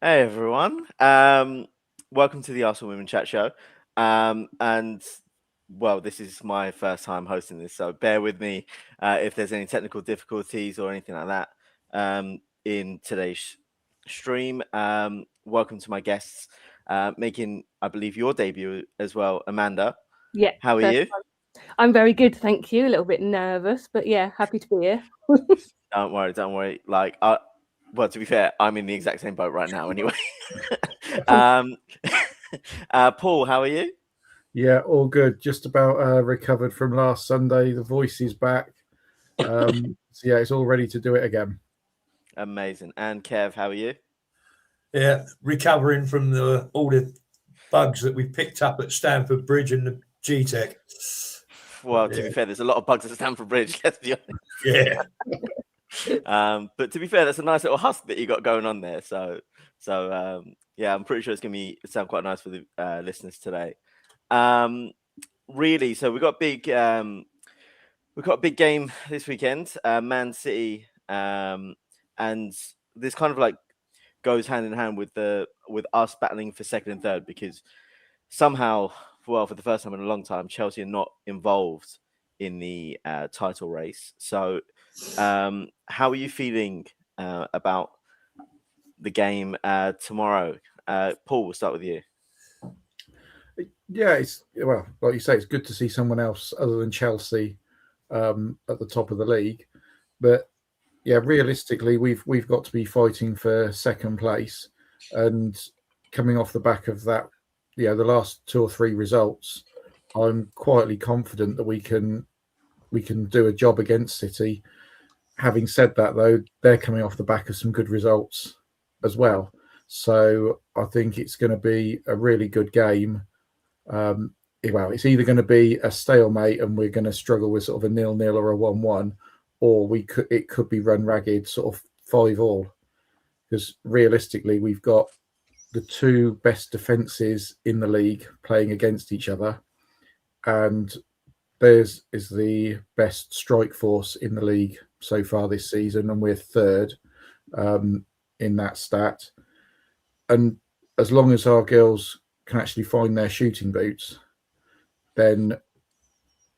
Hey everyone. Welcome to the Arsenal Women Chat Show. And well, this is my first time hosting this, so bear with me if there's any technical difficulties or anything like that in today's stream. Welcome to my guests, making, I believe, your debut as well, Amanda. Yeah. How are you? I'm very good, thank you. A little bit nervous, but yeah, happy to be here. Don't worry. Well, to be fair, I'm in the exact same boat right now anyway. um, Paul, how are you? Yeah, all good. Just about recovered from last Sunday. The voice is back. So yeah, it's all ready to do it again. Amazing. And Kev, how are you? Yeah, recovering from all the bugs that we picked up at Stamford Bridge and the G-Tech. Well, to be fair, there's a lot of bugs at Stamford Bridge, let's be honest. Yeah. But to be fair, that's a nice little husk that you got going on there. So yeah, I'm pretty sure it's going to sound quite nice for the listeners today. Really, so we've got a big game this weekend, Man City, and this kind of like goes hand in hand with us battling for second and third, because somehow, well, for the first time in a long time, Chelsea are not involved in the title race. So how are you feeling about the game tomorrow? Paul, we'll start with you. Yeah, like you say, it's good to see someone else other than Chelsea at the top of the league. But yeah, realistically, we've got to be fighting for second place, and coming off the back of that, the last 2 or 3 results, I'm quietly confident that we can do a job against City. Having said that, though, they're coming off the back of some good results as well. So I think it's going to be a really good game. It's either going to be a stalemate and we're going to struggle with sort of a 0-0 or a 1-1, or it could be run ragged, sort of 5-5. Because realistically, we've got the 2 best defences in the league playing against each other, and theirs is the best strike force in the league so far this season, and we're third in that stat. And as long as our girls can actually find their shooting boots, then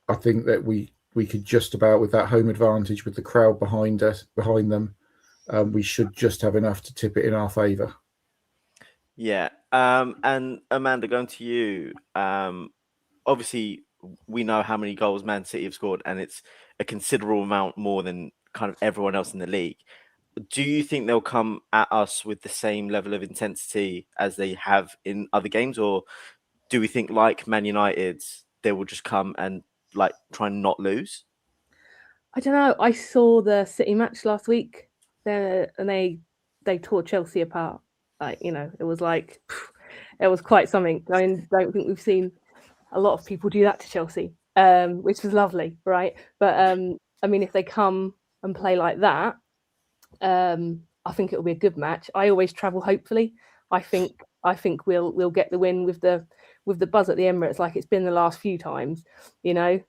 I think that we could just about, with that home advantage, with the crowd behind them, we should just have enough to tip it in our favour. Yeah. And Amanda, going to you. Obviously, we know how many goals Man City have scored, and it's a considerable amount more than kind of everyone else in the league. Do you think they'll come at us with the same level of intensity as they have in other games, or do we think, like Man United, they will just come and like try and not lose? I don't know. I saw the City match last week, and they tore Chelsea apart. It was it was quite something. I don't think we've seen a lot of people do that to Chelsea, which was lovely, right? But I mean, if they come and play like that, I think it'll be a good match. I always travel hopefully. I think we'll get the win with the buzz at the Emirates, like it's been the last few times. Yeah.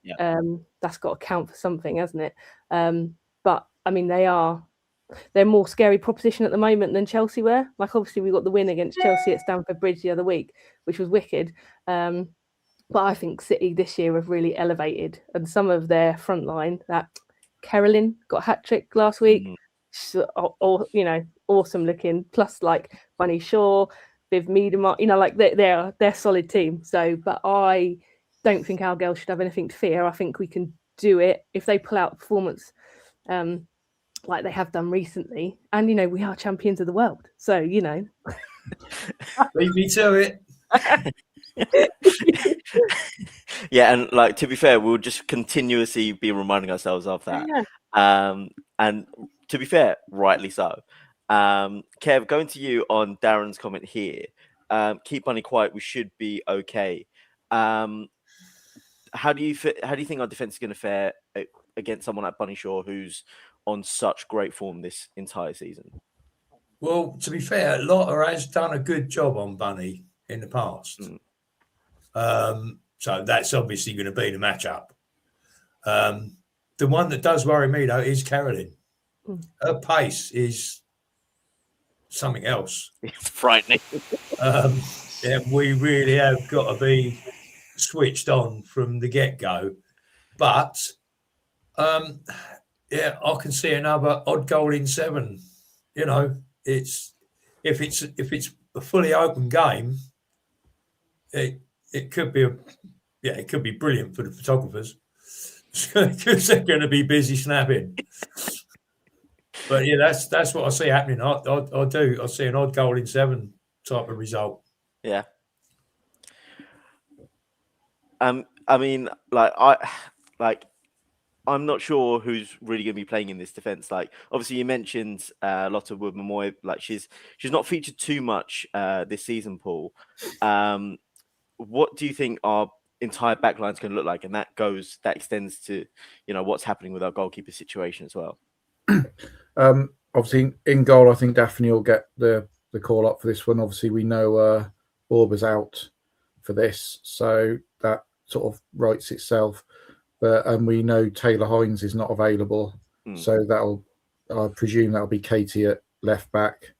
That's got to count for something, hasn't it? But I mean, they're more scary proposition at the moment than Chelsea were. Like, obviously, we got the win against Chelsea at Stamford Bridge the other week, which was wicked. But I think City this year have really elevated, and some of their front line, that Caroline got a hat-trick last week. Awesome looking. Plus, like Bunny Shaw, Viv Miedema, they're solid team. So, but I don't think our girls should have anything to fear. I think we can do it if they pull out a performance like they have done recently. And we are champions of the world. So Leave me to it. Yeah, and like, to be fair, we'll just continuously be reminding ourselves of that. Yeah. And to be fair, rightly so. Kev, going to you on Darren's comment here. Keep Bunny quiet. We should be okay. How do you think our defense is going to fare against someone like Bunny Shaw, who's on such great form this entire season? Well, to be fair, Lotta has done a good job on Bunny in the past. So that's obviously going to be the matchup. The one that does worry me, though, is Caroline. Her pace is something else. It's frightening. Yeah, we really have got to be switched on from the get-go. But yeah, I can see another odd goal in 7. You know, if it's a fully open game, it could be it could be brilliant for the photographers because they're going to be busy snapping. But yeah, that's what I see happening. I do. I see an odd goal in 7 type of result. Yeah. I mean, I'm not sure who's really going to be playing in this defense. Like, obviously, you mentioned Lotte Woodman-Moy. Like, she's not featured too much this season, Paul. What do you think our entire backline is going to look like? And that extends to, what's happening with our goalkeeper situation as well. Obviously, in goal, I think Daphne will get the call up for this one. Obviously, we know Borba's out for this, so that sort of writes itself. But we know Taylor Hines is not available, so I presume that'll be Katie at left back.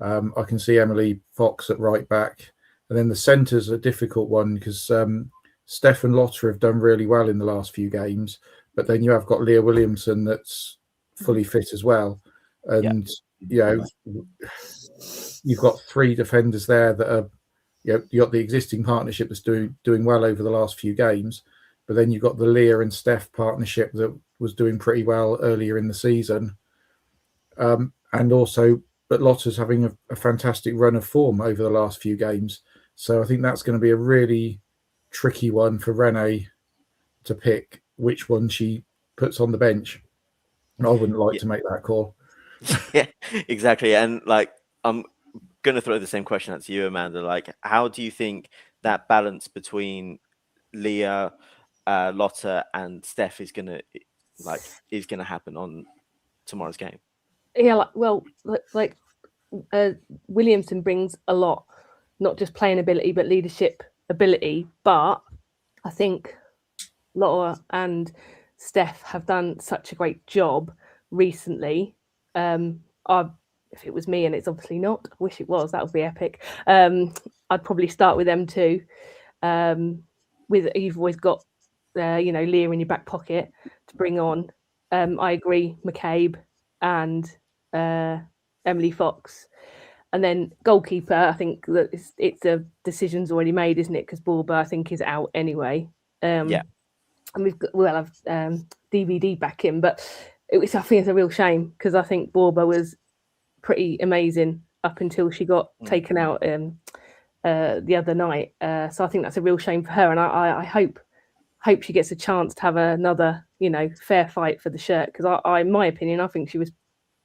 I can see Emily Fox at right back, and then the centre's a difficult one because Steph and Lotta have done really well in the last few games, but then you have got Leah Williamson that's fully fit as well, and you've got 3 defenders there that are, you got the existing partnership that's doing well over the last few games. But then you've got the Leah and Steph partnership that was doing pretty well earlier in the season. And also, but Lotta's having a fantastic run of form over the last few games. So I think that's going to be a really tricky one for Renee to pick which one she puts on the bench. And I wouldn't like to make that call. Yeah, exactly. And I'm going to throw the same question out to you, Amanda. Like, how do you think that balance between Leah, Lotta and Steph is gonna happen on tomorrow's game? Yeah, Williamson brings a lot, not just playing ability but leadership ability. But I think Lotta and Steph have done such a great job recently. If it was me, and it's obviously not, I wish it was, that would be epic. I'd probably start with them too. You've always got Leah in your back pocket to bring on. I agree, McCabe and Emily Fox. And then goalkeeper, I think that it's a decision's already made, isn't it? Because Borba, I think, is out anyway. And we'll have DVD back in, but I think it's a real shame because I think Borba was pretty amazing up until she got taken out the other night. So I think that's a real shame for her, and I hope she gets a chance to have another, fair fight for the shirt, because in my opinion, I think she was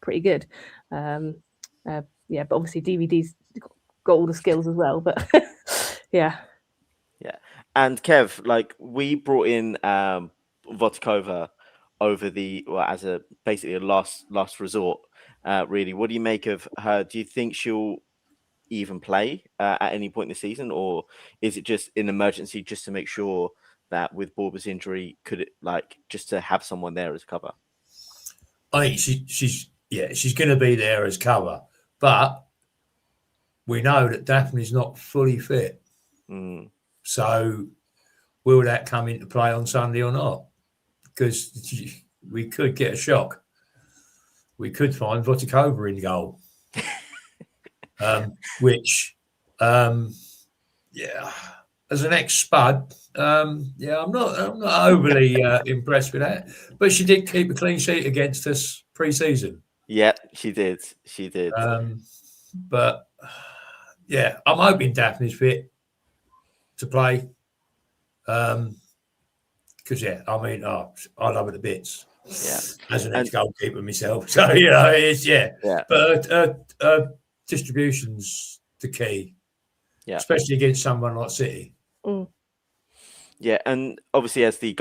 pretty good. But obviously DVD's got all the skills as well. But yeah. And Kev, we brought in Votikova over as basically a last resort. Really, what do you make of her? Do you think she'll even play at any point in the season, or is it just an emergency just to make sure that with Borba's injury, could it just to have someone there as cover? I think she's going to be there as cover, but we know that Daphne's not fully fit. So will that come into play on Sunday or not? Because we could get a shock. We could find Votikova in goal, which, as an ex-Spud, I'm not overly impressed with that. But she did keep a clean sheet against us pre-season. Yeah, she did. But yeah, I'm hoping Daphne's fit to play. Because I love her to bits. Yeah, as an ex-goalkeeper myself, so it's But distribution's the key, especially against someone like City. Yeah, and obviously as the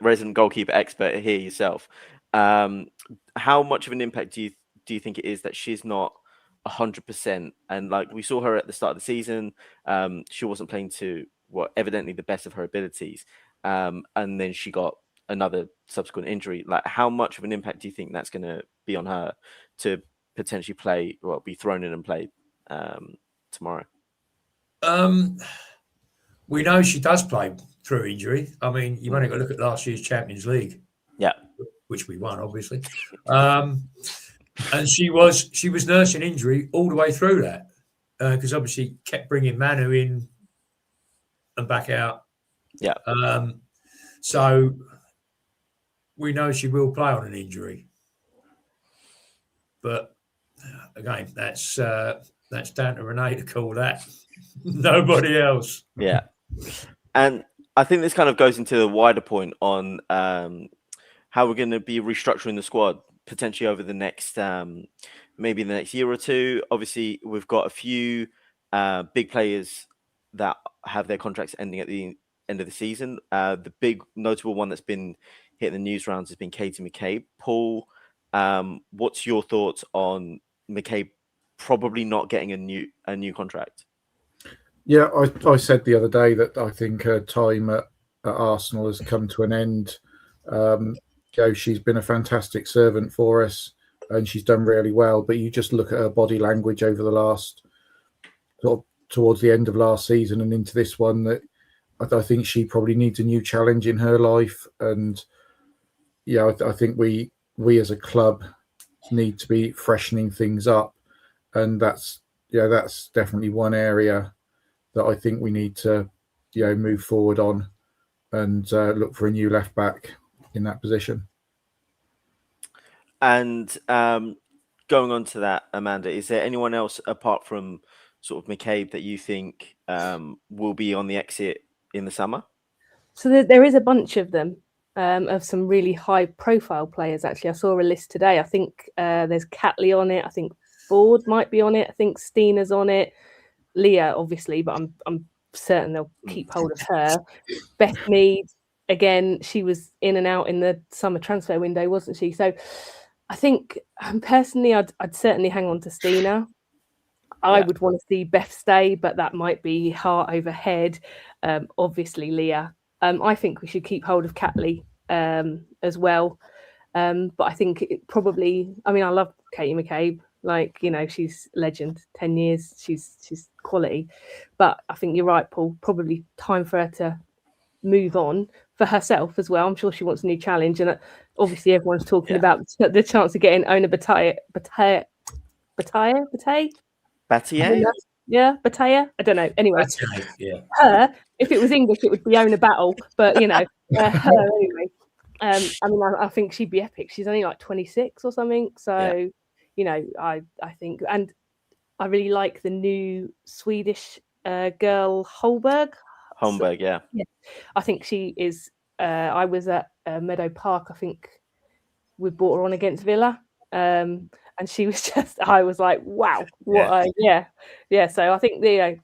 resident goalkeeper expert here yourself, how much of an impact do you think it is that she's not 100%? And we saw her at the start of the season, she wasn't playing to evidently the best of her abilities, and then she got another subsequent injury. How much of an impact do you think that's going to be on her to potentially play, be thrown in and play tomorrow? We know she does play through injury. I mean, you've only got to look at last year's Champions League, which we won, obviously. And she was nursing injury all the way through that, because obviously kept bringing Manu in and back out. Yeah. So we know she will play on an injury, but again, that's down to Renee to call that. Nobody else. Yeah. And I think this kind of goes into the wider point on how we're going to be restructuring the squad potentially over the next maybe the next year or two. Obviously, we've got a few big players that have their contracts ending at the end of the season. The big notable one that's been hitting the news rounds has been Katie McCabe. Paul, what's your thoughts on McCabe probably not getting a new contract? Yeah, I said the other day that I think her time at Arsenal has come to an end. She's been a fantastic servant for us and she's done really well. But you just look at her body language over the last, sort of towards the end of last season and into this one, that I think she probably needs a new challenge in her life. And yeah, I think we as a club need to be freshening things up. And that's definitely one area that I think we need to, move forward on and look for a new left back in that position. And going on to that, Amanda, is there anyone else apart from sort of McCabe that you think will be on the exit in the summer? So there is a bunch of them, of some really high-profile players. Actually, I saw a list today. I think there's Catley on it. I think Ford might be on it. I think Steena's on it. Leah, obviously, but I'm certain they'll keep hold of her. Beth Mead, again, she was in and out in the summer transfer window, wasn't she? So I think personally, I'd certainly hang on to Steena. I would want to see Beth stay, but that might be heart over head. Obviously, Leah. I think we should keep hold of Catley as well. But I think it probably, I love Katie McCabe. She's legend, 10 years, she's quality. But I think you're right, Paul, probably time for her to move on for herself as well. I'm sure she wants a new challenge. And obviously everyone's talking about the chance of getting Ona Bataille. Yeah, Bataille. I don't know. Anyway, her, if it was English, it would be Ona Battle. But, her anyway. I think she'd be epic. She's only like 26 or something. So... I think, and I really like the new Swedish girl Holberg. Yeah. I think she is. I was at Meadow Park. I think we brought her on against Villa, and she was just. I was like, wow, what? Yeah. So I think I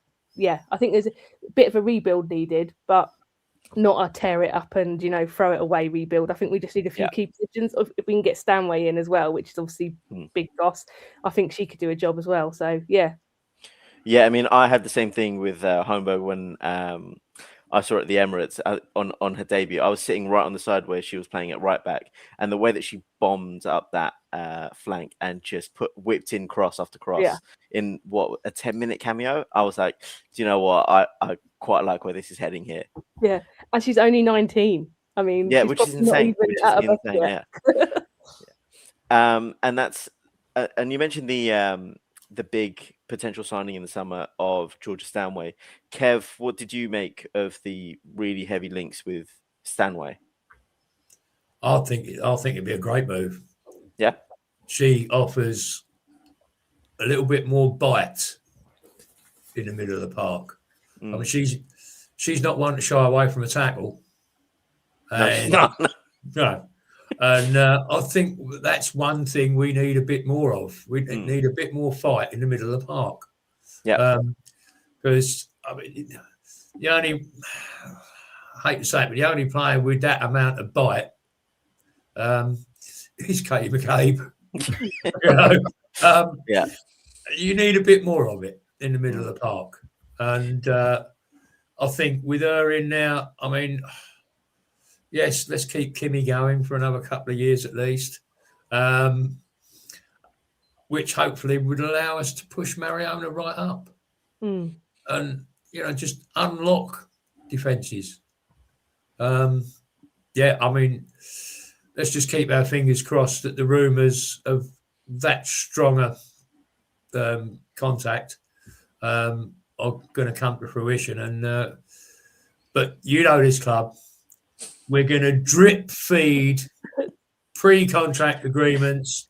think there's a bit of a rebuild needed, but not a tear it up and throw it away rebuild. I think we just need a few key positions. If we can get Stanway in as well, which is obviously big boss, I think she could do a job as well. So yeah. I had the same thing with Holmberg when I saw her at the Emirates on her debut. I was sitting right on the side where she was playing at right back, and the way that she bombed up that flank and just whipped in cross after cross in a 10-minute cameo, I was like, do you know what? I quite like where this is heading here. Yeah, and she's only 19. Which is insane. And that's and you mentioned the big potential signing in the summer of Georgia Stanway. Kev, what did you make of the really heavy links with Stanway? I think it'd be a great move. Yeah, she offers a little bit more bite in the middle of the park. She's not one to shy away from a tackle. No, she's not. No. And I think that's one thing we need a bit more of. We need a bit more fight in the middle of the park. Yeah. Because, the only, I hate to say it, but the only player with that amount of bite is Katie McCabe. You need a bit more of it in the middle of the park. And I think with her in now, yes, let's keep Kimmy going for another couple of years at least. which hopefully would allow us to push Mariona right up and, just unlock defences. Yeah, I mean, let's just keep our fingers crossed that the rumours of that stronger contact are going to come to fruition. And but you know this club, we're going to drip feed pre-contract agreements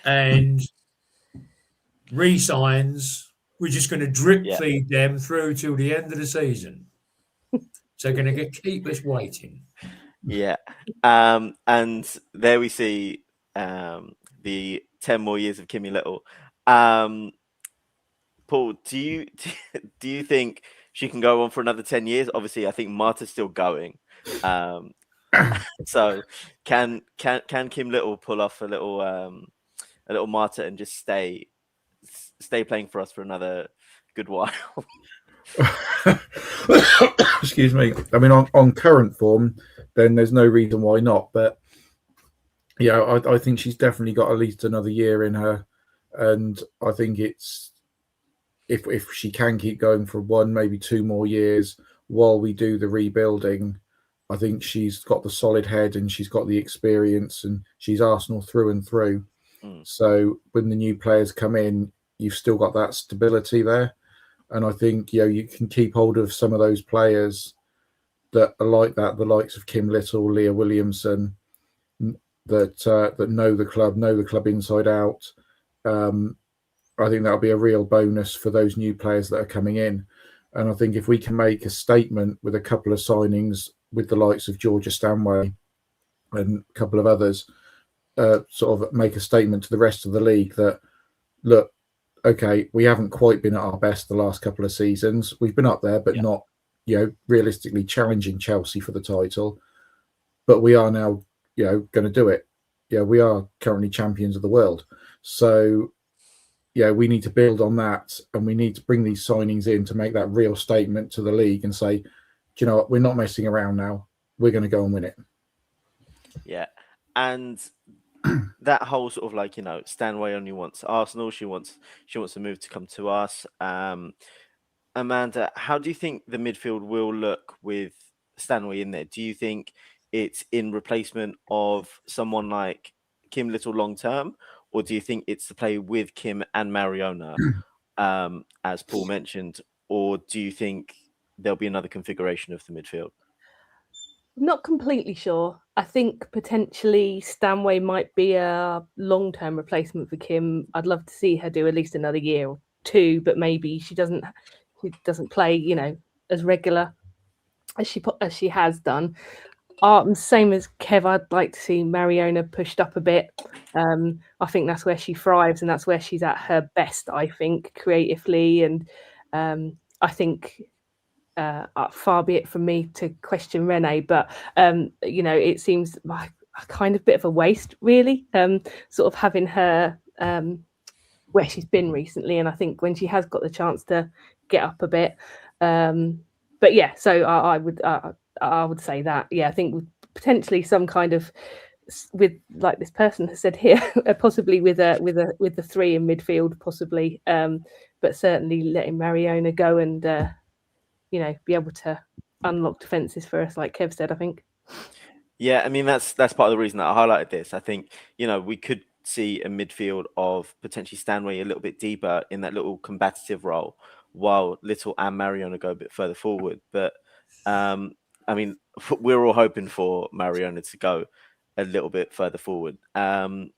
and re-signs. We're just going to drip feed them through till the end of the season. So going to keep us waiting. Yeah. And there we see the 10 more years of Kimmy Little. Paul, do you think she can go on for another 10 years? Obviously, I think Marta's still going. So can Kim Little pull off a little Marta and just stay playing for us for another good while? Excuse me. I mean, on current form, then there's no reason why not. But yeah, I think she's definitely got at least another year in her, and I think it's if she can keep going for 1, maybe 2 more years while we do the rebuilding, I think she's got the solid head and she's got the experience, and she's Arsenal through and through. So when the new players come in, you've still got that stability there. And I think, you can keep hold of some of those players that are like that, the likes of Kim Little, Leah Williamson, that know the club inside out. I think that'll be a real bonus for those new players that are coming in. And I think if we can make a statement with a couple of signings with the likes of Georgia Stanway and a couple of others, sort of make a statement to the rest of the league that, look, okay, we haven't quite been at our best the last couple of seasons. We've been up there, but not, realistically challenging Chelsea for the title. But we are now, going to do it. Yeah, we are currently champions of the world. So, we need to build on that, and we need to bring these signings in to make that real statement to the league and say, do you know what, we're not messing around now. We're going to go and win it. Yeah. And that whole sort of Stanway only wants Arsenal. She wants the move to come to us. Amanda, how do you think the midfield will look with Stanway in there? Do you think it's in replacement of someone like Kim Little long term, or do you think it's to play with Kim and Mariona, as Paul mentioned, or do you think there'll be another configuration of the midfield? I'm not completely sure. I think potentially Stanway might be a long-term replacement for Kim. I'd love to see her do at least another year or 2, but maybe she doesn't play, as regular as she has done. Same as Kev, I'd like to see Mariona pushed up a bit. I think that's where she thrives, and that's where she's at her best, I think, creatively. And I think far be it from me to question Renee, but it seems like a kind of bit of a waste, really, sort of having her where she's been recently. And I think when she has got the chance to get up a bit, but yeah, so I would say that, I think potentially some kind of, with, like this person has said here, possibly with the 3 in midfield, possibly, but certainly letting Mariona go and be able to unlock defenses for us, like Kev said, I think. Yeah, I mean that's part of the reason that I highlighted this. I think we could see a midfield of potentially Stanway a little bit deeper in that little combative role, while Little and Mariona go a bit further forward. But I mean, we're all hoping for Mariona to go a little bit further forward. And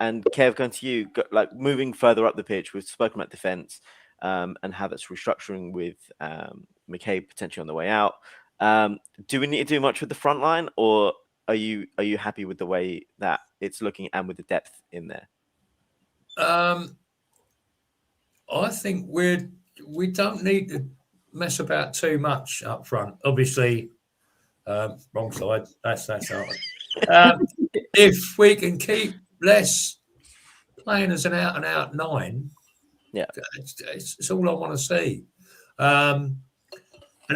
Kev, going to you, like moving further up the pitch, we've spoken about defense and how that's restructuring with McCabe potentially on the way out. Do we need to do much with the front line, or are you happy with the way that it's looking and with the depth in there? I think we don't need to mess about too much up front. Obviously, wrong side. That's hard. If we can keep less playing as an out and out 9, it's all I want to see. And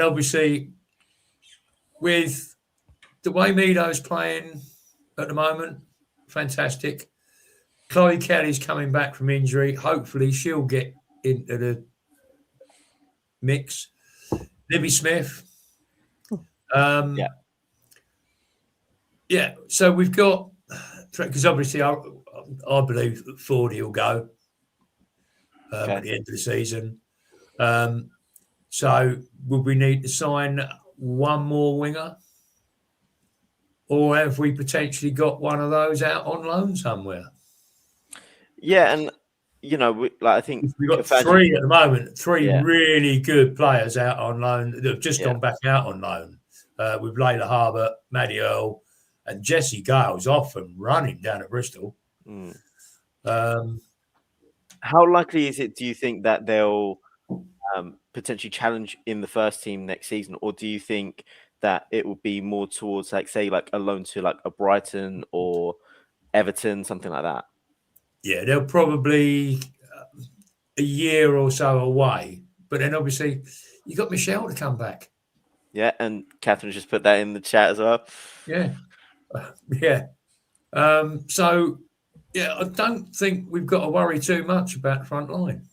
obviously, with the way Mido's playing at the moment, fantastic. Chloe Kelly's coming back from injury. Hopefully, she'll get into the mix. Libby Smith. Yeah. So we've got, because obviously I believe that Fordy will go at the end of the season. So would we need to sign one more winger? Or have we potentially got one of those out on loan somewhere? Yeah, and I think we've got three at the moment. Three really good players out on loan that have just gone back out on loan. With Layla Harbert, Maddie Earl, and Jessie Gale's off and running down at Bristol. How likely is it, do you think, that they'll potentially challenge in the first team next season, or do you think that it will be more towards, like, say, like a loan to like a Brighton or Everton, something like that? Yeah, they'll probably a year or so away, but then obviously you got Michelle to come back. Yeah, and Catherine just put that in the chat as well. Yeah, so yeah, I don't think we've got to worry too much about the front line.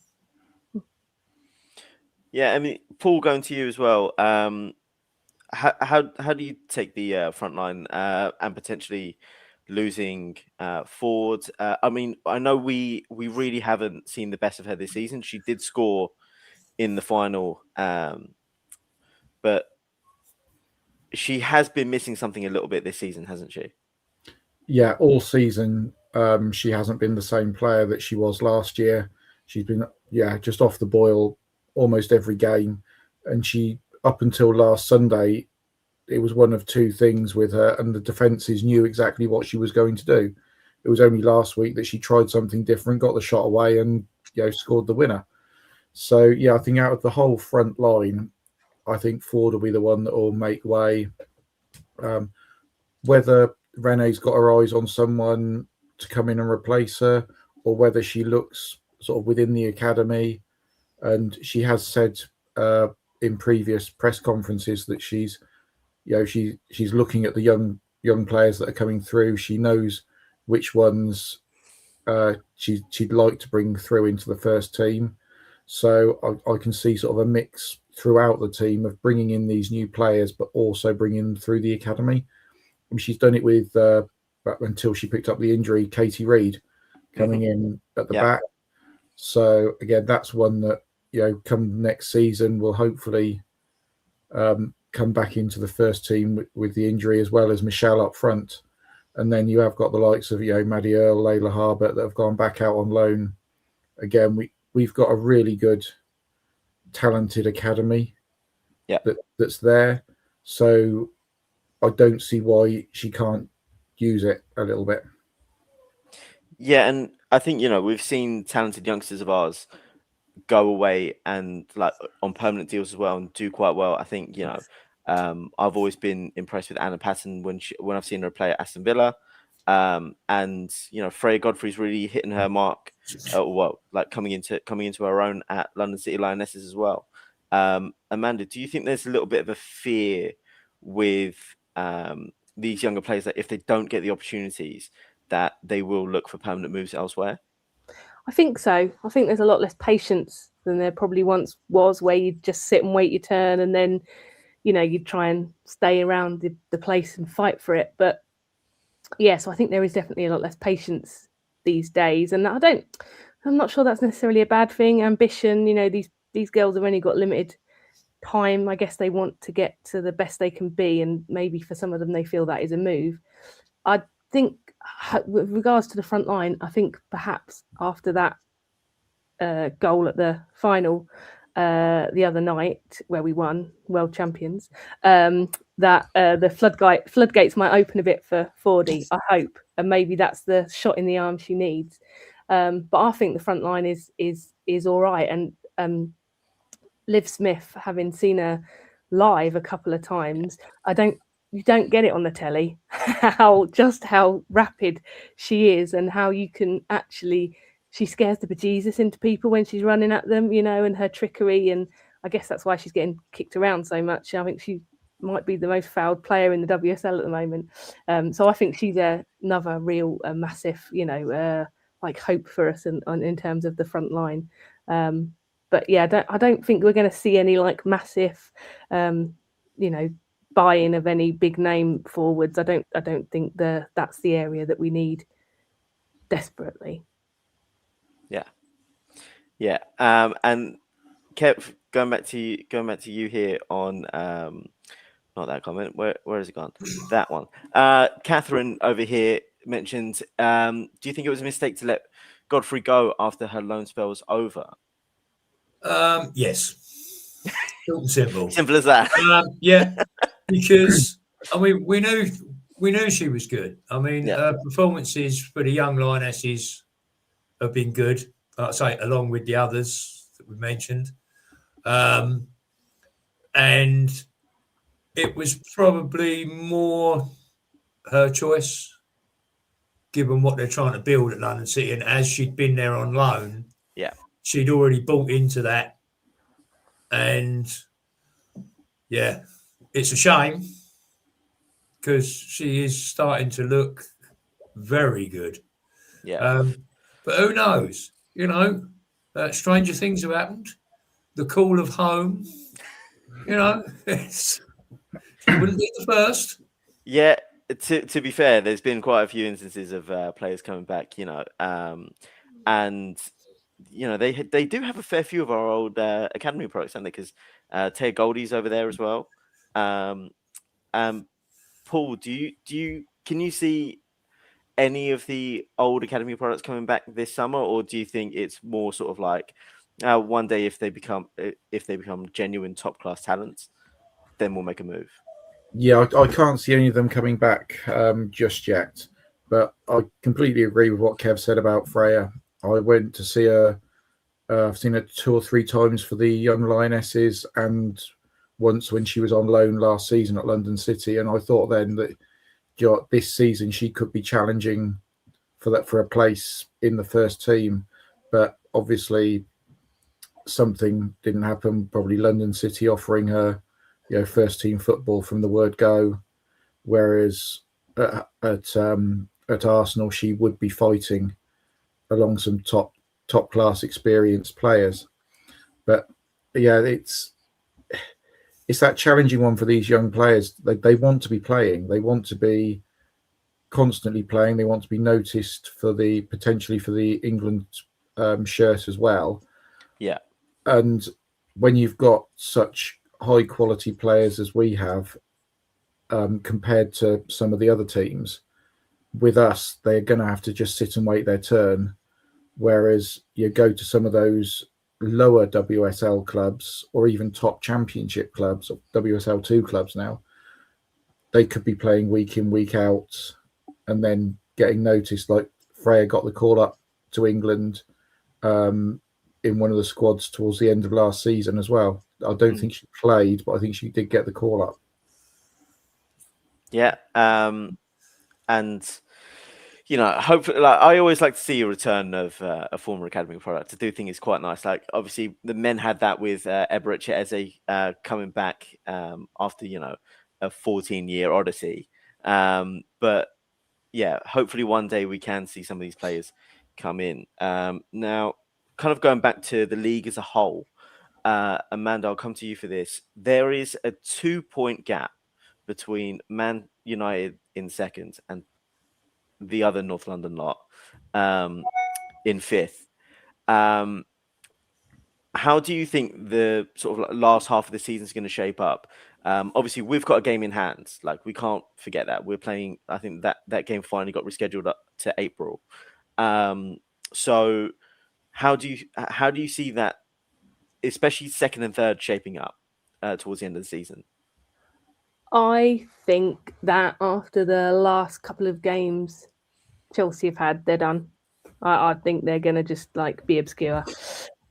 Yeah, I mean, Paul, going to you as well. How do you take the front line and potentially losing Ford? I mean, I know we really haven't seen the best of her this season. She did score in the final, but she has been missing something a little bit this season, hasn't she? Yeah, all season she hasn't been the same player that she was last year. She's been just off the boil almost every game, and she, up until last Sunday, it was one of two things with her, and the defences knew exactly what she was going to do. It was only last week that she tried something different, got the shot away, and scored the winner. So I think out of the whole front line, I think Ford will be the one that will make way. Whether Renee's got her eyes on someone to come in and replace her, or whether she looks sort of within the academy, and she has said in previous press conferences that she's looking at the young players that are coming through. She knows which ones she'd like to bring through into the first team. So I can see sort of a mix throughout the team of bringing in these new players, but also bringing them through the academy. I mean, she's done it with until she picked up the injury, Katie Reid coming in at the back. So again, that's one that come next season will hopefully come back into the first team with the injury, as well as Michelle up front. And then you have got the likes of Maddie Earl, Layla Harbert that have gone back out on loan. Again, we've got a really good, talented academy that's there. So I don't see why she can't use it a little bit. Yeah, and I think we've seen talented youngsters of ours go away and like on permanent deals as well and do quite well. I think I've always been impressed with Anna Patton when I've seen her play at Aston Villa, and Freya Godfrey's really hitting her mark. Coming into her own at London City Lionesses as well. Amanda, do you think there's a little bit of a fear with these younger players that if they don't get the opportunities, that they will look for permanent moves elsewhere? I think so. I think there's a lot less patience than there probably once was, where you'd just sit and wait your turn and then, you'd try and stay around the place and fight for it. But yeah, so I think there is definitely a lot less patience these days. And I'm not sure that's necessarily a bad thing. Ambition, these girls have only got limited time. I guess they want to get to the best they can be. And maybe for some of them, they feel that is a move. I think with regards to the front line, I think perhaps after that goal at the final the other night where we won, world champions, that the floodgates might open a bit for Fordy, I hope, and maybe that's the shot in the arm she needs. But I think the front line is all right, and Liv Smith, having seen her live a couple of times, you don't get it on the telly how rapid she is, and how you can actually, she scares the bejesus into people when she's running at them, and her trickery. And I guess that's why she's getting kicked around so much. I think she might be the most fouled player in the WSL at the moment. So I think she's another real massive, like hope for us in terms of the front line. But yeah, I don't think we're going to see any like massive, buy-in of any big name forwards. I don't think that's the area that we need desperately. Yeah. And Kev, going back to you here on not that comment. Where has it gone? That one. Catherine over here mentioned, do you think it was a mistake to let Godfrey go after her loan spell was over? Yes. Short and simple. Simple as that. Yeah, because I mean we knew she was good. I mean, her performances for the young lionesses have been good. I'd say along with the others that we mentioned, and it was probably more her choice, given what they're trying to build at London City, and as she'd been there on loan, she'd already bought into that, and it's a shame because she is starting to look very good. But who knows? Stranger things have happened. The call of home. She wouldn't be the first. Yeah. To be fair, there's been quite a few instances of players coming back. And they do have a fair few of our old academy products, haven't they? Because Taya Goldie's over there as well. Paul, can you see any of the old academy products coming back this summer, or do you think it's more sort of like one day if they become genuine top class talents, then we'll make a move? Yeah, I can't see any of them coming back just yet, but I completely agree with what Kev said about Freya. I went to see her. I've seen her 2 or 3 times for the young lionesses, and once when she was on loan last season at London City, and I thought then that this season she could be challenging for a place in the first team, but obviously something didn't happen. Probably London City offering her, first team football from the word go, whereas at Arsenal she would be fighting along some top class experienced players. But yeah, it's that challenging one for these young players. They want to be playing. They want to be constantly playing. They want to be noticed potentially for the England shirt as well. Yeah. And when you've got such high quality players as we have, compared to some of the other teams, with us, they're going to have to just sit and wait their turn. Whereas you go to some of those lower WSL clubs or even top championship clubs or WSL2 clubs now, they could be playing week in, week out and then getting noticed. Like Freya got the call up to England in one of the squads towards the end of last season as well. I don't think she played, but I think she did get the call up. Yeah. And hopefully, like, I always like to see a return of a former academy product. I do think it's quite nice. Like, obviously, the men had that with Emirates Eze coming back after a 14-year odyssey. But yeah, hopefully one day we can see some of these players come in. Now, kind of going back to the league as a whole, Amanda, I'll come to you for this. There is a 2-point gap between Man United in second and the other North London lot in fifth. How do you think the sort of last half of the season is going to shape up? Obviously, we've got a game in hand. Like, we can't forget that. We're playing, I think that game finally got rescheduled up to April. So how do you see that, especially second and third, shaping up towards the end of the season? I think that after the last couple of games Chelsea have had, they're done. I think they're going to just like be obscure.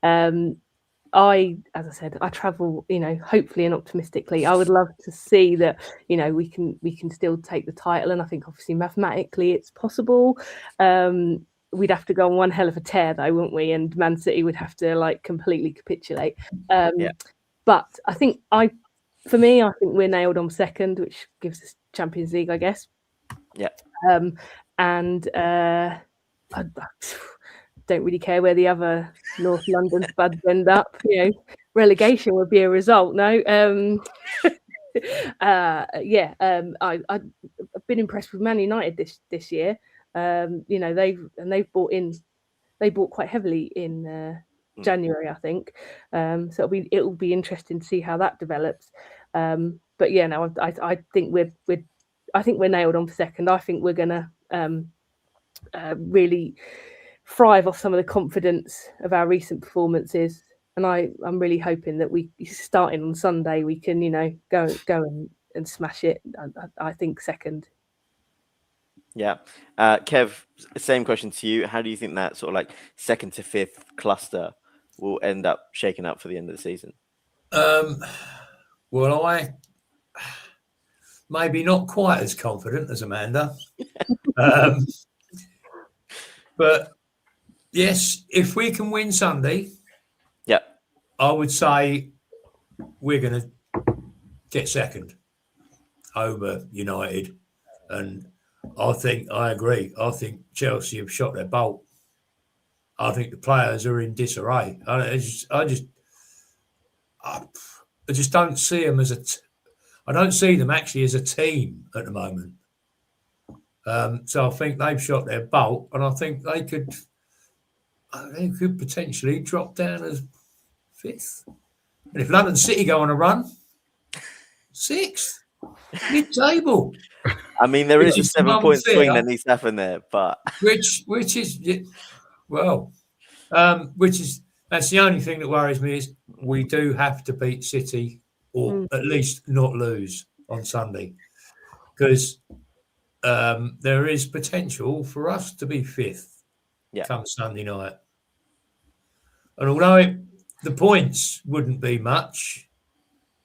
As I said, I travel, hopefully and optimistically. I would love to see that, we can still take the title, and I think obviously mathematically it's possible. We'd have to go on one hell of a tear though, wouldn't we? And Man City would have to like completely capitulate. But I think I think we're nailed on second, which gives us Champions League, I guess. Yeah. And don't really care where the other North London spuds end up. Relegation would be a result. No, I've been impressed with Man United this year. They've bought quite heavily in January, I think. So it'll be interesting to see how that develops. But yeah, no, I think we're nailed on for second. I think we're gonna really thrive off some of the confidence of our recent performances, and I'm really hoping that we, starting on Sunday, we can go and smash it. I think second. Yeah. Kev, same question to you. How do you think that sort of like second to fifth cluster will end up shaking up for the end of the season? Well, I maybe not quite as confident as Amanda. But yes, if we can win Sunday, yeah, I would say we're going to get second over United. And I agree. I think Chelsea have shot their bolt. I think the players are in disarray. I just don't see them as I don't see them actually as a team at the moment. So I think they've shot their bolt, and I think they could potentially drop down as fifth. And if London City go on a run, sixth, mid-table. I mean, there is a 7-point swing that needs to happen there, but which is that's the only thing that worries me is we do have to beat City or at least not lose on Sunday, because there is potential for us to be fifth come Sunday night. And although the points wouldn't be much,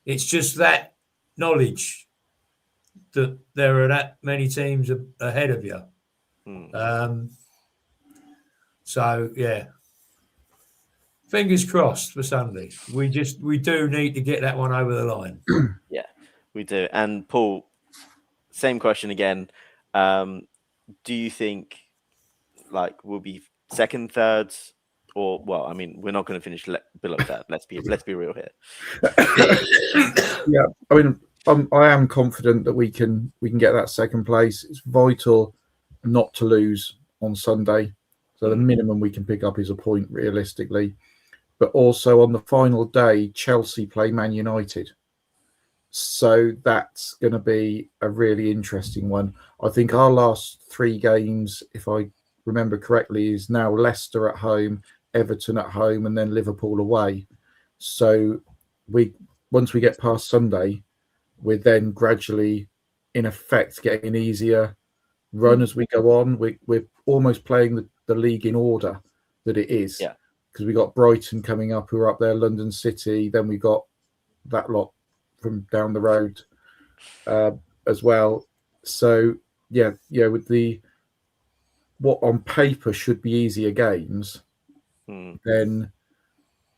it's just that knowledge that there are that many teams ahead of you. So, yeah. Fingers crossed for Sunday. We do need to get that one over the line. Yeah, we do. And Paul, same question again. Do you think we'll be second, third, or I mean, we're not going to finish below that. Let's be real here. Yeah, I mean, I am confident that we can get that second place. It's vital not to lose on Sunday. So the minimum we can pick up is a point realistically. But also on the final day, Chelsea play Man United. So that's going to be a really interesting one. I think our last 3 games, if I remember correctly, is now Leicester at home, Everton at home, and then Liverpool away. So once we get past Sunday, we're then gradually, in effect, getting an easier run as we go on. We're almost playing the league in order that it is. Yeah. Because we got Brighton coming up, who are up there, London City. Then we got that lot from down the road as well. So with what on paper should be easier games, then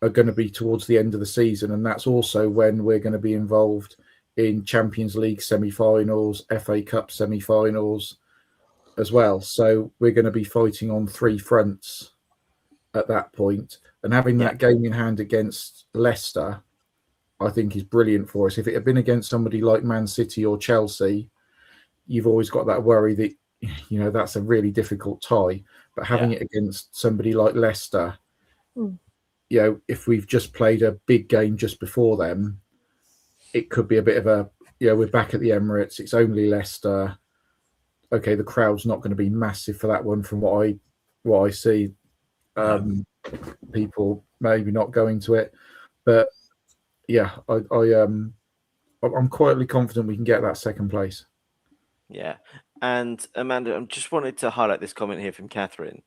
are going to be towards the end of the season, and that's also when we're going to be involved in Champions League semi-finals, FA Cup semi-finals as well. So we're going to be fighting on 3 fronts at that point, and having that game in hand against Leicester, I think, is brilliant for us. If it had been against somebody like Man City or Chelsea, you've always got that worry that that's a really difficult tie. But having it against somebody like Leicester, if we've just played a big game just before them, it could be a bit of a we're back at the Emirates. It's only Leicester. Okay, the crowd's not going to be massive for that one, from what I see. People maybe not going to it, but I'm quietly confident we can get that second place. Yeah. And Amanda, I just wanted to highlight this comment here from Catherine.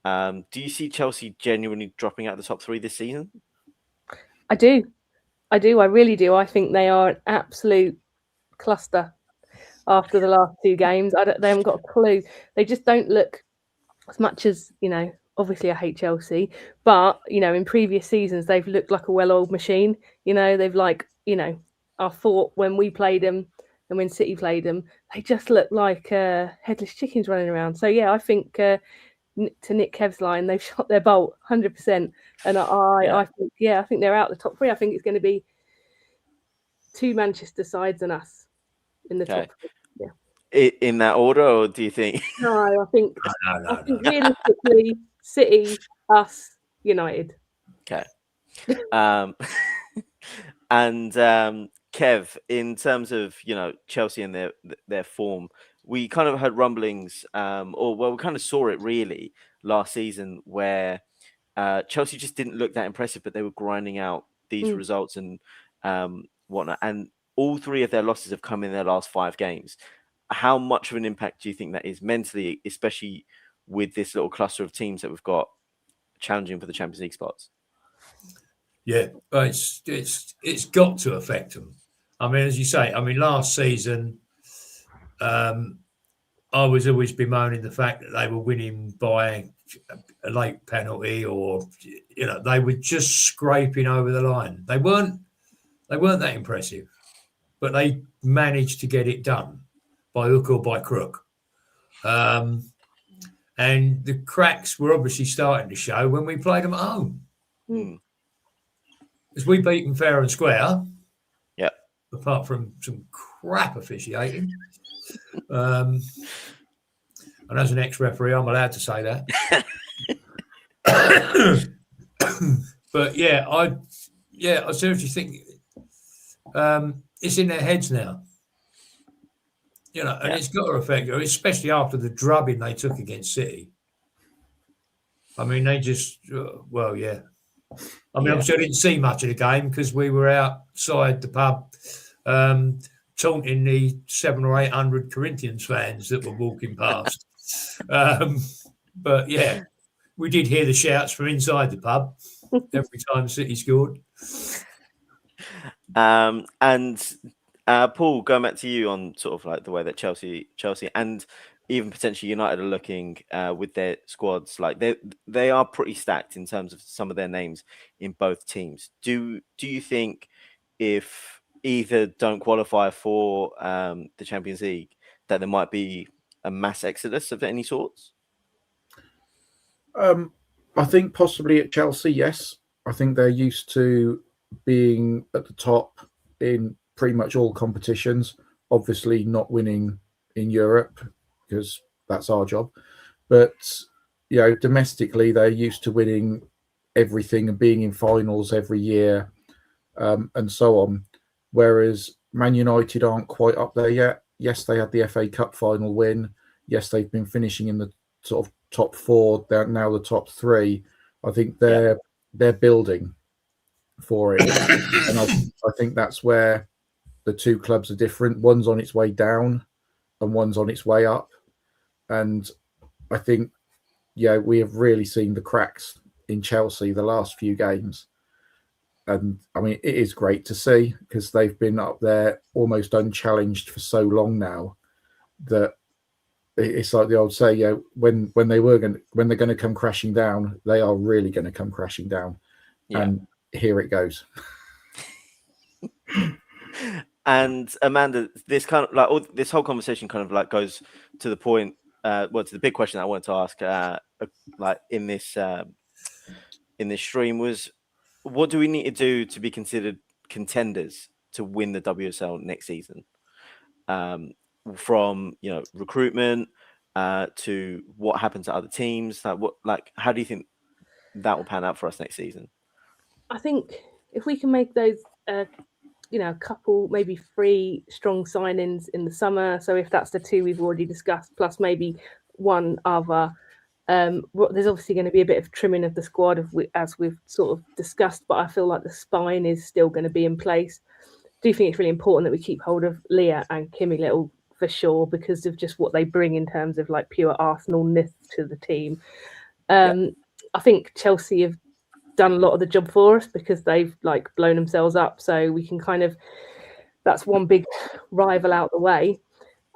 Do you see Chelsea genuinely dropping out of the top 3 this season? I do. I really do. I think they are an absolute cluster after the last 2 games. They haven't got a clue. They just don't look, as much as, obviously I hate Chelsea, but, in previous seasons, they've looked like a well-oiled machine. They've I thought when we played them and when City played them, they just look like headless chickens running around. So, yeah, I think to Nick Kev's line, they've shot their bolt 100%. And I think they're out the top 3. I think it's going to be 2 Manchester sides and us in the top 3. Yeah. In that order, or do you think? No, I think No. realistically, City, us, United. Okay. And Kev, in terms of Chelsea and their form, we kind of heard rumblings, we kind of saw it really last season where Chelsea just didn't look that impressive, but they were grinding out these results and whatnot. And all 3 of their losses have come in their last 5 games. How much of an impact do you think that is mentally, especially with this little cluster of teams that we've got challenging for the Champions League spots? Yeah, it's got to affect them. I mean, as you say, last season, I was always bemoaning the fact that they were winning by a late penalty, or they were just scraping over the line. They weren't that impressive, but they managed to get it done by hook or by crook. And the cracks were obviously starting to show when we played them at home. As we beat them fair and square. Yeah. Apart from some crap officiating. And as an ex-referee, I'm allowed to say that. But I seriously think it's in their heads now. And it's got to affect you, especially after the drubbing they took against City. I mean, they just, obviously I didn't see much of the game because we were outside the pub taunting the 700 or 800 Corinthians fans that were walking past. But yeah, we did hear the shouts from inside the pub every time City scored. And Paul, going back to you on sort of like the way that Chelsea and even potentially United are looking with their squads, like they are pretty stacked in terms of some of their names in both teams. Do you think if either don't qualify for the Champions League, that there might be a mass exodus of any sorts? I think possibly at Chelsea, yes. I think they're used to being at the top in pretty much all competitions. Obviously not winning in Europe because that's our job. But, domestically, they're used to winning everything and being in finals every year and so on. Whereas Man United aren't quite up there yet. Yes, they had the FA Cup final win. Yes, they've been finishing in the sort of top 4. They're now the top 3. I think they're building for it. And I think that's where the 2 clubs are different. One's on its way down and one's on its way up. And I think, we have really seen the cracks in Chelsea the last few games. And I mean, it is great to see because they've been up there almost unchallenged for so long now that it's like the old say, when they're going to come crashing down, they are really going to come crashing down. Yeah. And here it goes. And Amanda, this kind of like this whole conversation kind of like goes to the point, to the big question I wanted to ask, like in this stream was, what do we need to do to be considered contenders to win the WSL next season? From recruitment to what happens to other teams, how do you think that will pan out for us next season? I think if we can make those a couple, maybe 3 strong signings in the summer. So if that's the 2 we've already discussed, plus maybe one other, there's obviously going to be a bit of trimming of the squad as we've sort of discussed, but I feel like the spine is still going to be in place. I do think it's really important that we keep hold of Leah and Kimmy Little for sure, because of just what they bring in terms of like pure Arsenal-ness to the team. I think Chelsea have done a lot of the job for us because they've like blown themselves up, so we can kind of, that's one big rival out the way.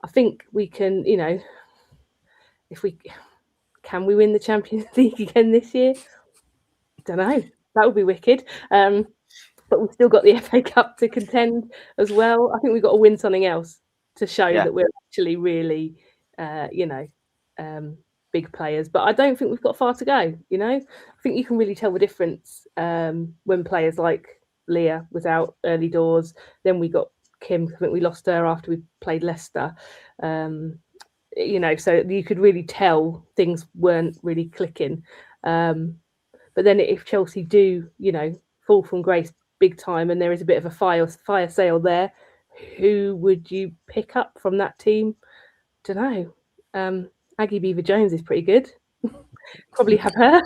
I think we can, if we can we win the Champions League again this year? Don't know, that would be wicked. But we've still got the FA Cup to contend as well. I think we've got to win something else to show that we're actually really big players, but I don't think we've got far to go. I think you can really tell the difference when players like Leah was out early doors. Then we got Kim. I think we lost her after we played Leicester. So you could really tell things weren't really clicking. But then if Chelsea do, fall from grace big time, and there is a bit of a fire sale there, who would you pick up from that team? Don't know. Aggie Beaver Jones is pretty good. Probably have her.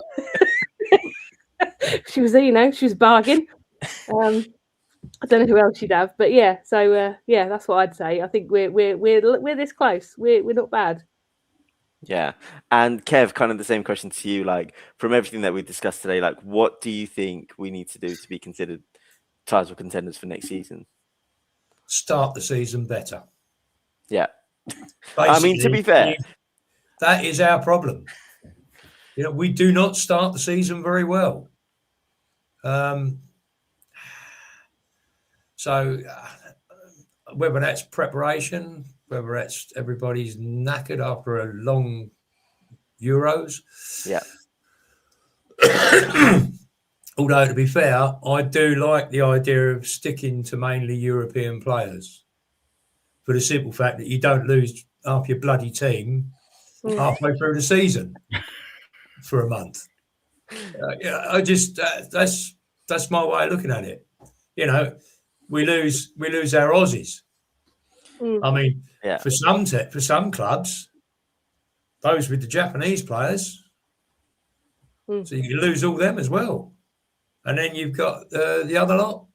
She was there, she was a bargain. I don't know who else you'd have, but yeah. So that's what I'd say. I think we're this close. We're not bad. Yeah. And Kev, kind of the same question to you. Like, from everything that we discussed today, like, what do you think we need to do to be considered title contenders for next season? Start the season better. Yeah. Basically, I mean, to be fair, that is our problem. We do not start the season very well. So whether that's preparation, whether that's everybody's knackered after a long Euros. Yeah. Although, to be fair, I do like the idea of sticking to mainly European players for the simple fact that you don't lose half your bloody team halfway through the season for a month. I just that's my way of looking at it. We lose our Aussies. I mean, for some clubs, those with the Japanese players, so you lose all them as well, and then you've got the other lot.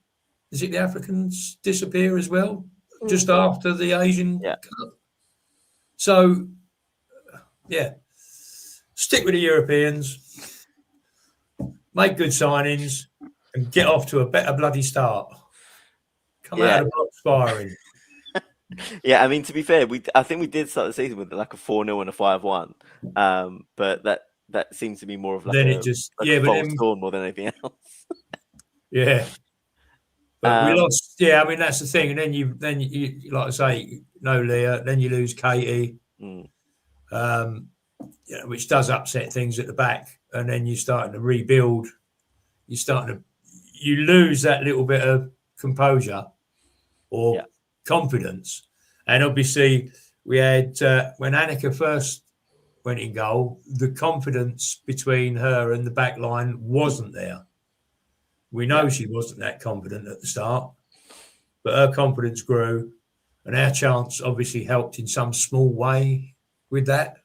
Is it the Africans disappear as well just after the Asian Cup? So, stick with the Europeans, make good signings, and get off to a better bloody start. Come out of the box firing. Yeah, I mean, to be fair, I think we did start the season with like a 4-0 and a 5-1, but that seems to be more of like a false dawn more than anything else. Yeah, but we lost. Yeah, I mean that's the thing, and then you like I say, no Leah, then you lose Katie, which does upset things at the back, and then you're starting to rebuild. You lose that little bit of composure or confidence. And obviously we had when Annika first went in goal, the confidence between her and the back line wasn't there. We know she wasn't that confident at the start, but her confidence grew, and our chance obviously helped in some small way with that,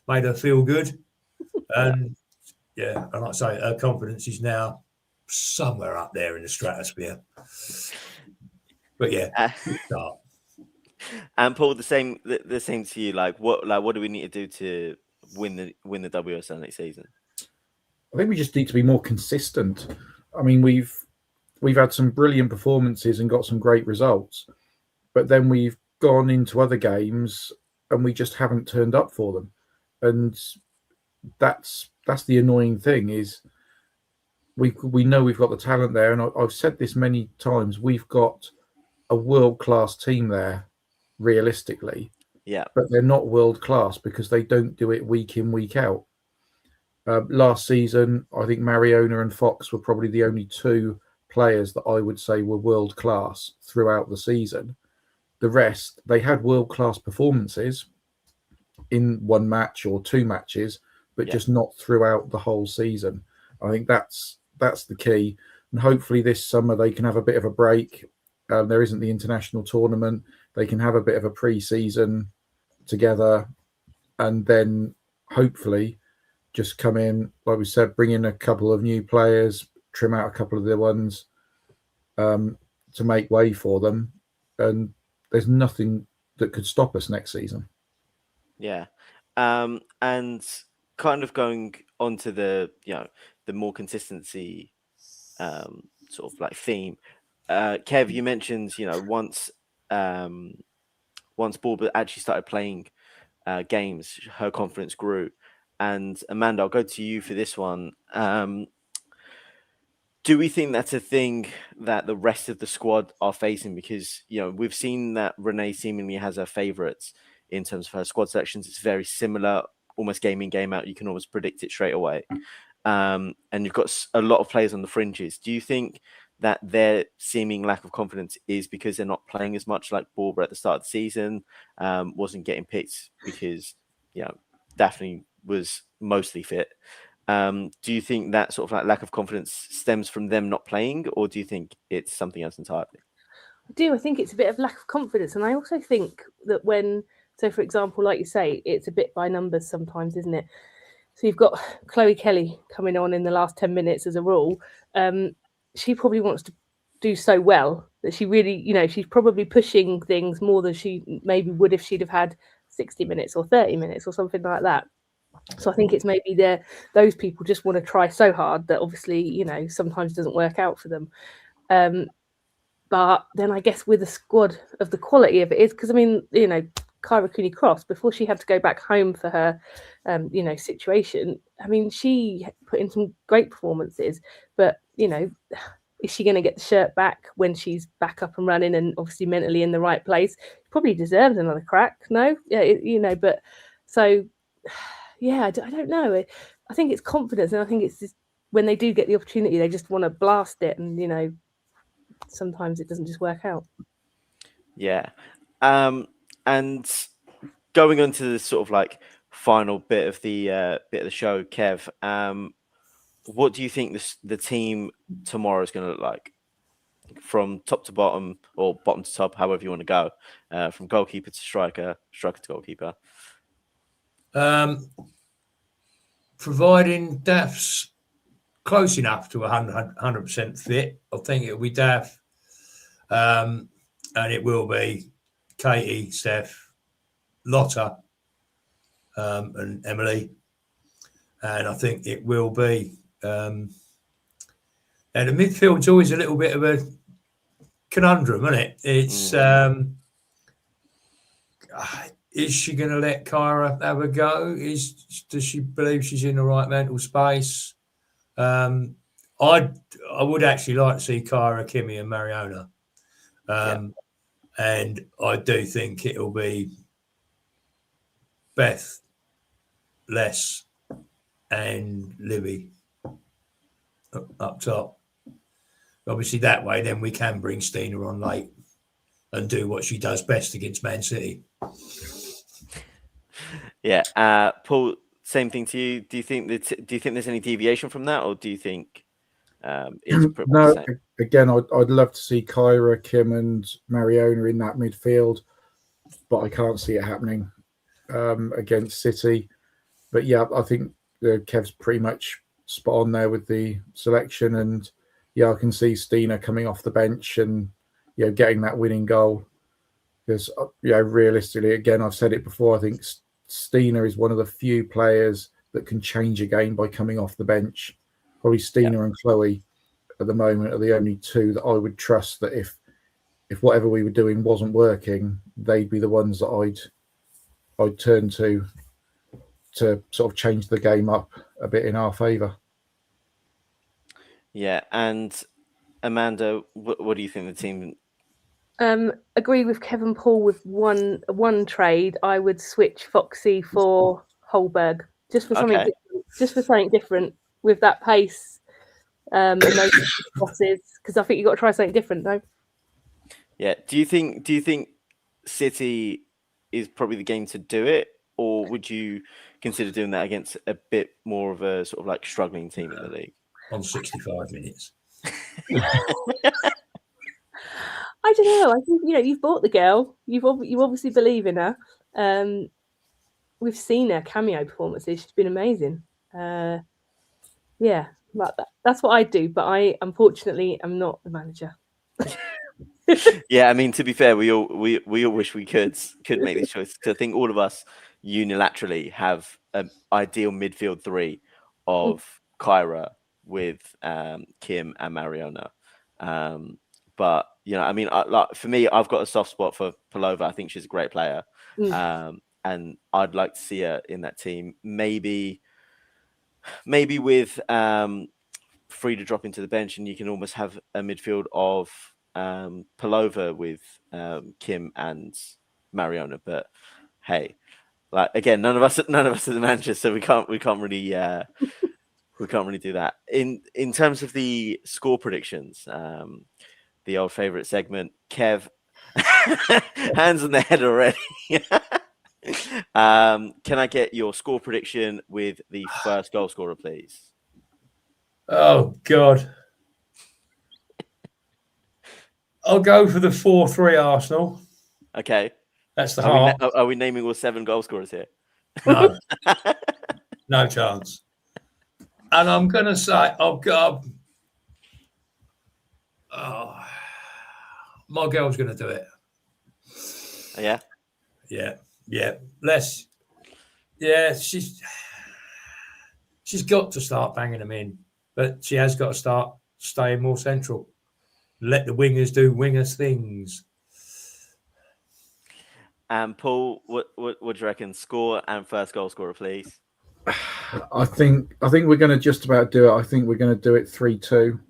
made her feel good. And and like I say, her confidence is now somewhere up there in the stratosphere. But good start. And Paul, the same to you. Like, what do we need to do to win the WSL next season? I think we just need to be more consistent. I mean, we've had some brilliant performances and got some great results, but then we've gone into other games and we just haven't turned up for them, and that's the annoying thing. Is we know we've got the talent there, and I've said this many times. We've got a world-class team there, realistically. Yeah. But they're not world-class because they don't do it week in, week out. Last season, I think Mariona and Fox were probably the only two players that I would say were world-class throughout the season. The rest, they had world-class performances in one match or two matches, but just not throughout the whole season. I think that's the key. And hopefully this summer they can have a bit of a break. There isn't the international tournament. They can have a bit of a pre-season together, and then hopefully just come in, like we said, bring in a couple of new players, trim out a couple of the ones to make way for them. And there's nothing that could stop us next season. Yeah. And kind of going on to the more consistency sort of like theme. Kev, you mentioned, once Bauba actually started playing games, her confidence grew. And Amanda, I'll go to you for this one. Do we think that's a thing that the rest of the squad are facing? Because, we've seen that Renee seemingly has her favourites in terms of her squad selections. It's very similar almost game in, game out. You can almost predict it straight away. And you've got a lot of players on the fringes. Do you think that their seeming lack of confidence is because they're not playing as much, like Barber at the start of the season, wasn't getting picked because, Daphne was mostly fit? Do you think that sort of like lack of confidence stems from them not playing, or do you think it's something else entirely? I do. I think it's a bit of lack of confidence. And I also think that so for example, like you say, it's a bit by numbers sometimes, isn't it? So you've got Chloe Kelly coming on in the last 10 minutes as a rule. She probably wants to do so well that she really, she's probably pushing things more than she maybe would if she'd have had 60 minutes or 30 minutes or something like that. So I think it's maybe those people just want to try so hard that obviously, sometimes doesn't work out for them. But then I guess with a squad of the quality of it is, because I mean, Kyra Cooney-Cross, before she had to go back home for her, situation, I mean, she put in some great performances, but, is she going to get the shirt back when she's back up and running and obviously mentally in the right place? Probably deserves another crack, no? Yeah, but so, yeah, I don't know. I think it's confidence, and I think it's just when they do get the opportunity, they just want to blast it, and, sometimes it doesn't just work out. Yeah. And going on to the sort of like final bit of the show, Kev, what do you think the team tomorrow is going to look like, from top to bottom, or bottom to top, however you want to go, from goalkeeper to striker, striker to goalkeeper? Providing Daph's close enough to 100% fit, I think it'll be Daph, and it will be Katie, Steph, Lotta, and Emily, and I think it will be. And the midfield's always a little bit of a conundrum, isn't it? It's is she going to let Kyra have a go? Does she believe she's in the right mental space? I would actually like to see Kyra, Kimmy, and Mariona, and I do think it'll be Beth, Les, and Libby up top. Obviously, that way, then we can bring Stina on late and do what she does best against Man City. Yeah, Paul. Same thing to you. Do you think there's any deviation from that, or do you think it's pretty much the same? Again, I'd love to see Kyra, Kim, and Mariona in that midfield, but I can't see it happening against City. But yeah, I think Kev's pretty much spot on there with the selection, and I can see Stina coming off the bench and getting that winning goal. Because realistically, again, I've said it before, I think Stina is one of the few players that can change a game by coming off the bench. Probably Stina and Chloe at the moment are the only two that I would trust that if whatever we were doing wasn't working, they'd be the ones that I'd turn to sort of change the game up a bit in our favour. Yeah, and Amanda, what do you think the team? Agree with Kevin Paul with one trade. I would switch Foxy for Holberg just for something different with that pace and those crosses, because I think you've got to try something different, though. Yeah. Do you think City is probably the game to do it, or would you consider doing that against a bit more of a sort of like struggling team in the league on 65 minutes? I don't know. I think you've bought the girl. You obviously believe in her. We've seen her cameo performances. She's been amazing. Yeah, that's what I do. But I unfortunately am not the manager. Yeah, I mean, to be fair, we all wish we could make this choice. I think all of us unilaterally have an ideal midfield three of Kyra with Kim and Mariona. But I mean, for me, I've got a soft spot for Palova. I think she's a great player, and I'd like to see her in that team. Maybe with Free to drop into the bench, and you can almost have a midfield of Palova with Kim and Mariona. But hey, Like again, none of us are the managers, so we can't really do that. In terms of the score predictions, the old favorite segment, Kev, hands on the head already. Can I get your score prediction with the first goal scorer, please? Oh God, I'll go for the 4-3 Arsenal. Okay, that's the heart. Are we naming all 7 goal scorers here? No, no chance. And I'm going to say, my girl's going to do it. Yeah. She's got to start banging them in, but she has got to start staying more central. Let the wingers do wingers things. And Paul, what do you reckon? Score and first goal scorer, please. I think we're going to just about do it. I think we're going to do it 3-2.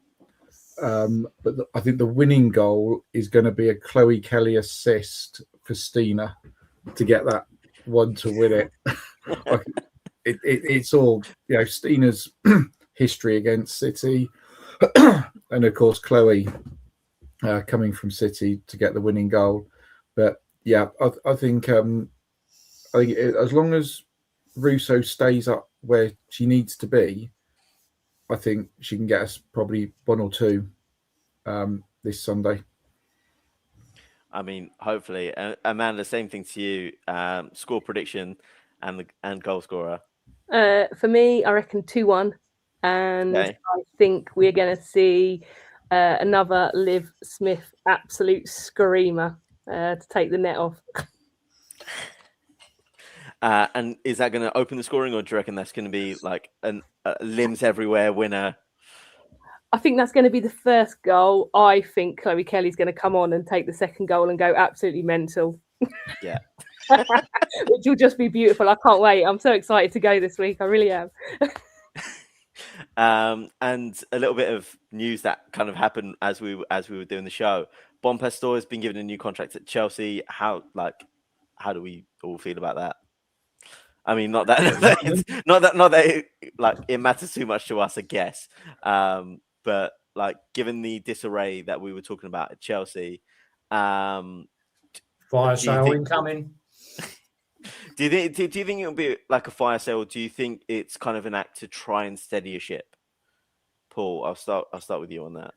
But I think the winning goal is going to be a Chloe Kelly assist for Stina to get that one to win it. It's all, Stina's history against City, and of course Chloe coming from City to get the winning goal. But yeah, I think as long as Russo stays up where she needs to be, I think she can get us probably 1 or 2 this Sunday. I mean, hopefully. Amanda, same thing to you. Score prediction and goal scorer. For me, I reckon 2-1, and Okay. I think we're going to see another Liv Smith absolute screamer to take the net off. And is that going to open the scoring, or do you reckon that's going to be like a limbs everywhere winner? I think that's going to be the first goal. I think Chloe Kelly's going to come on and take the second goal and go absolutely mental. Yeah. Which will just be beautiful. I can't wait. I'm so excited to go this week. I really am. And a little bit of news that kind of happened as we were doing the show. Bon Pastor has been given a new contract at Chelsea. How do we all feel about that? I mean, not that it matters too much to us, I guess. But like, given the disarray that we were talking about at Chelsea, fire sale incoming. Do you think it'll be like a fire sale? Or do you think it's kind of an act to try and steady a ship? Paul, I'll start with you on that.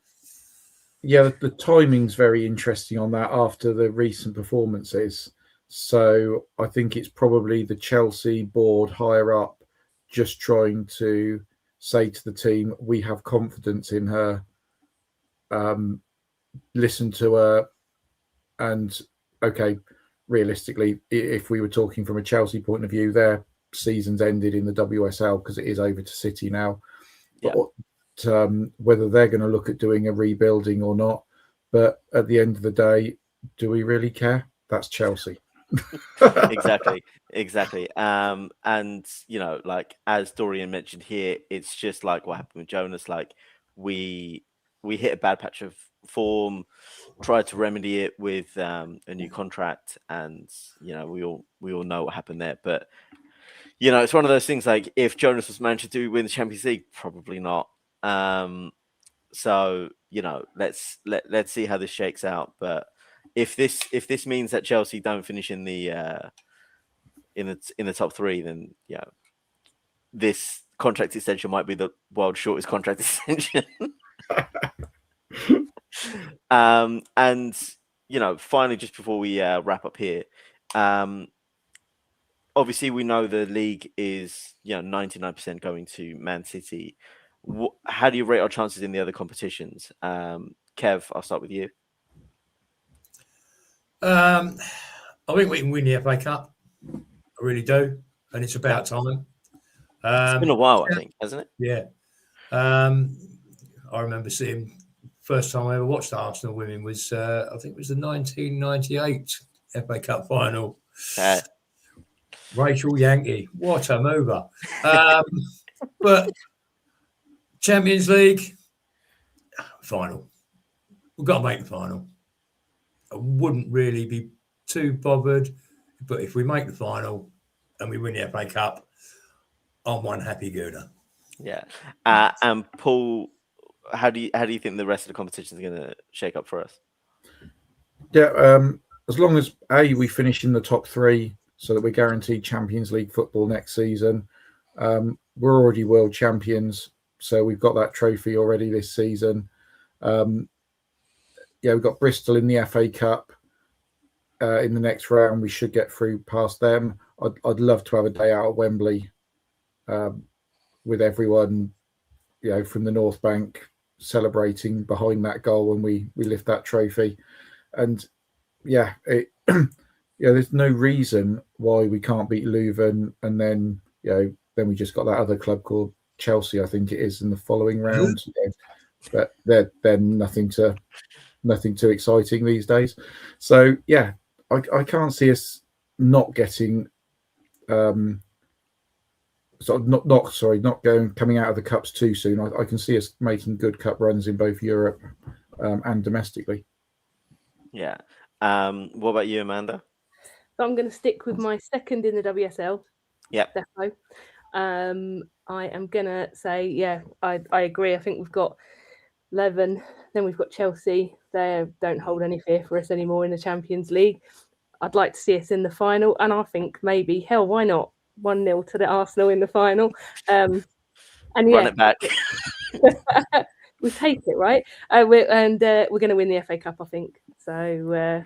Yeah, the timing's very interesting on that after the recent performances. So I think it's probably the Chelsea board higher up just trying to say to the team, we have confidence in her, listen to her, and okay, realistically, if we were talking from a Chelsea point of view, their season's ended in the WSL because it is over to City now. Yeah. But whether they're going to look at doing a rebuilding or not, but at the end of the day, do we really care? That's Chelsea. Exactly. And like as Dorian mentioned here, it's just like what happened with Jonas. Like we hit a bad patch of form, tried to remedy it with a new contract, and we all know what happened there. But it's one of those things. Like if Jonas was managed to win the Champions League, probably not. So let's see how this shakes out. But if this means that Chelsea don't finish in the top 3, then this contract extension might be the world's shortest contract extension. And finally, just before we wrap up here, obviously we know the league is 99% going to Man City. How do you rate our chances in the other competitions? Kev, I'll start with you. I think we can win the FA Cup. I really do, and it's about time. It's been a while, I think, hasn't it? Yeah. I remember seeing first time I ever watched Arsenal women was I think it was the 1998 FA Cup final. Rachel Yankee, what a mover! But Champions League final, we've got to make the final. I wouldn't really be too bothered, but if we make the final, and we win the FA Cup, I'm one happy gooner. Yeah. And Paul, how do you think the rest of the competition is going to shake up for us? Yeah, as long as we finish in the top 3, so that we're guaranteed Champions League football next season. We're already world champions, so we've got that trophy already this season. We've got Bristol in the FA Cup in the next round. We should get through past them. I'd love to have a day out at Wembley with everyone, from the North Bank celebrating behind that goal when we lift that trophy. And there's no reason why we can't beat Leuven, and then we just got that other club called Chelsea, I think it is, in the following round. But they're nothing too exciting these days. So I can't see us not getting coming out of the cups too soon. I can see us making good cup runs in both Europe and domestically. Yeah. What about you, Amanda? So I'm going to stick with my second in the WSL. Yep. Defo. I am going to say, I agree. I think we've got Leuven, then we've got Chelsea. They don't hold any fear for us anymore in the Champions League. I'd like to see us in the final, and I think maybe, hell, why not? 1-0 to the Arsenal in the final. Run it back. We take it, right? We're going to win the FA Cup, I think. So,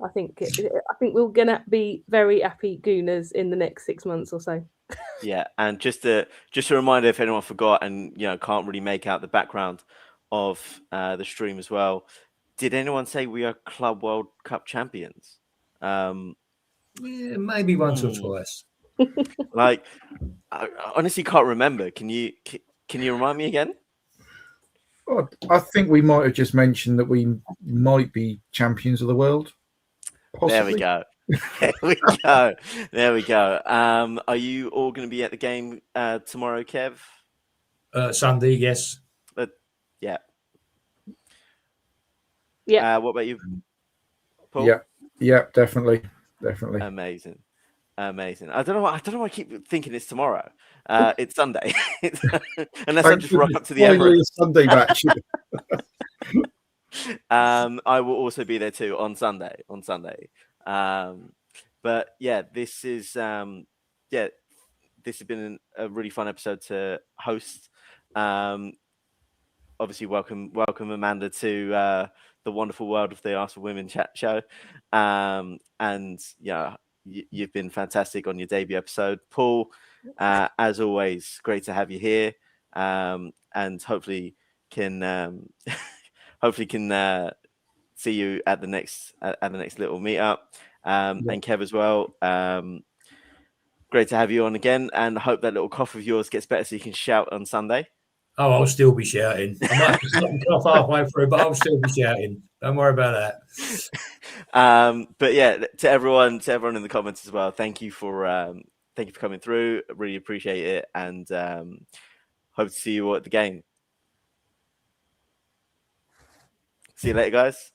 I think we're going to be very happy Gooners in the next 6 months or so. Yeah, and just a reminder, if anyone forgot and can't really make out the background of the stream as well, did anyone say we are Club World Cup champions? Maybe once or twice. Like, I honestly can't remember. Can you remind me again? I think we might have just mentioned that we might be champions of the world. Possibly. There we go. There we go. Are you all going to be at the game tomorrow, Kev? Sunday, yes. Yeah. Yeah. What about you, Paul? Yeah, definitely. Amazing. I don't know why I keep thinking it's tomorrow. It's Sunday. Unless I just rock up to the Emirates. Sunday match. I will also be there too on Sunday. But this is this has been a really fun episode to host. Obviously, welcome Amanda to the wonderful world of the Arsenal Women Chat Show. And you've been fantastic on your debut episode, Paul. As always, great to have you here. And hopefully can see you at the next little meetup. And Kev as well. Great to have you on again, and hope that little cough of yours gets better so you can shout on Sunday. Oh, I'll still be shouting. I might have to stop and cough halfway through, but I'll still be shouting. Don't worry about that. But to everyone in the comments as well, thank you for coming through. Really appreciate it, and hope to see you all at the game. See you later, guys.